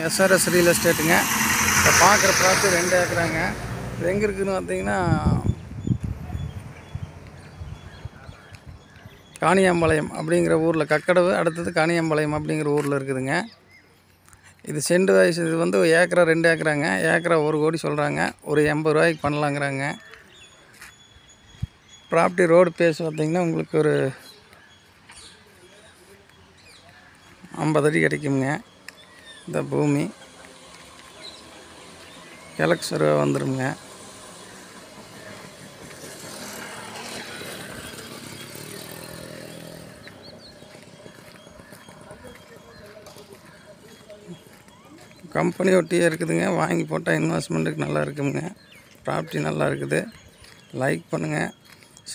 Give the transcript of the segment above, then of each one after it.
SRS real எஸ்டேட்டுங்க. இப்போ பார்க்குற property 2 ஏக்கராங்க. இது எங்கே இருக்குதுன்னு பார்த்தீங்கன்னா காணியாம்பாளையம் அப்படிங்கிற ஊரில், கக்கடவு அடுத்தது காணியாம்பாளையம் அப்படிங்கிற ஊரில் இருக்குதுங்க. இது செண்டு வயசு. இது வந்து ஏக்கரா 2 ஏக்கராங்க. ஏக்கரா 1 கோடி சொல்கிறாங்க. ஒரு 80 ரூபாய்க்கு பண்ணலாங்கிறாங்க. ப்ராப்பர்ட்டி ரோடு பேஸ் பார்த்திங்கன்னா உங்களுக்கு ஒரு 50 அடி கிடைக்குங்க. இந்த பூமி கிழக்கு சர்வே வந்துடுங்க. கம்பெனி ஒட்டியே இருக்குதுங்க. வாங்கி போட்டால் இன்வெஸ்ட்மெண்ட்டுக்கு நல்லா இருக்குதுங்க. ப்ராப்பர்ட்டி நல்லா இருக்குது. லைக் பண்ணுங்கள்,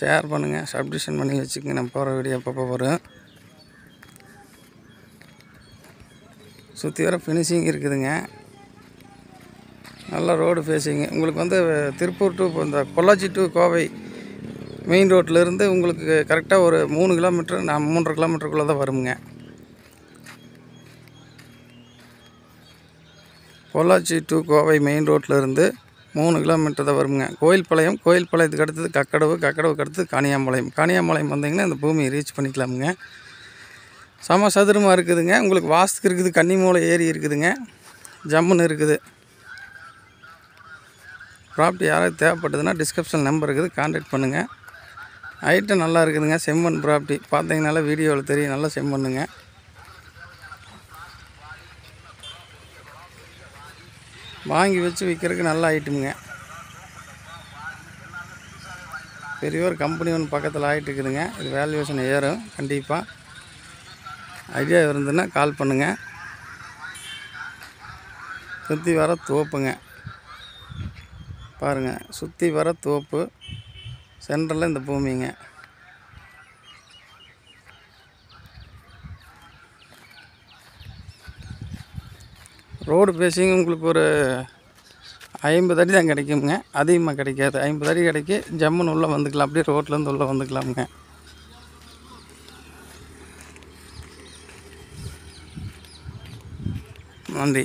ஷேர் பண்ணுங்கள், சப்ஸ்கிரிப்ஷன் பண்ணி வச்சுக்கோங்க. நம்ம போகிற வீடியோ அப்பப்போ வரும். சுற்றி வர ஃபினிஷிங் இருக்குதுங்க. நல்லா ரோடு ஃபேஸிங்க. உங்களுக்கு வந்து திருப்பூர் டு இந்த பொள்ளாச்சி டு கோவை மெயின் ரோட்டிலேருந்து உங்களுக்கு கரெக்டாக ஒரு 3 கிலோமீட்டர் 3.5 கிலோமீட்டருக்குள்ளே தான் வருங்க. பொள்ளாச்சி டு கோவை மெயின் ரோட்டிலேருந்து 3 கிலோமீட்டர் தான் வருங்க. கோயில்பாளையத்துக்கு அடுத்தது கக்கடவுக்கு அடுத்தது காணியாம்பாளையம் வந்தீங்கன்னா இந்த பூமியை ரீச் பண்ணிக்கலாமுங்க. சம சதுரமாக இருக்குதுங்க. உங்களுக்கு வாஸ்துக்கு இருக்குது. கன்னிமூலை ஏரி இருக்குதுங்க. ஜம்முன்னு இருக்குது. ப்ராப்பர்ட்டி யாராவது தேவைப்பட்டதுன்னா டிஸ்கிரிப்ஷன் நம்பர் இருக்குது, கான்டாக்ட் பண்ணுங்கள். ஐட்டம் நல்லா இருக்குதுங்க. செம்மண் ப்ராப்பர்ட்டி பார்த்தீங்கனால வீடியோவில் தெரியும். நல்லா செம்மண்ணுங்க. வாங்கி வச்சு விற்கிறதுக்கு நல்ல ஐட்டமுங்க. பெரிய ஒரு கம்பெனி ஒன்று பக்கத்தில் ஆகிட்டு இருக்குதுங்க. இது வேல்யூவேஷன் ஏறும் கண்டிப்பாக. ஐடியா இருந்ததுன்னா கால் பண்ணுங்கள். சுற்றி வர தோப்புங்க பாருங்கள். சுற்றி வர தோப்பு, சென்டரில் இந்த பூமிங்க. ரோடு பேசிங் உங்களுக்கு ஒரு 50 அடி தான் கிடைக்குங்க. அதிகமாக கிடைக்காது. 50 அடி கிடைக்கி ஜம்முன்னு உள்ளே வந்துக்கலாம். அப்படியே ரோட்லேருந்து உள்ளே வந்துக்கலாமுங்க. நன்றி.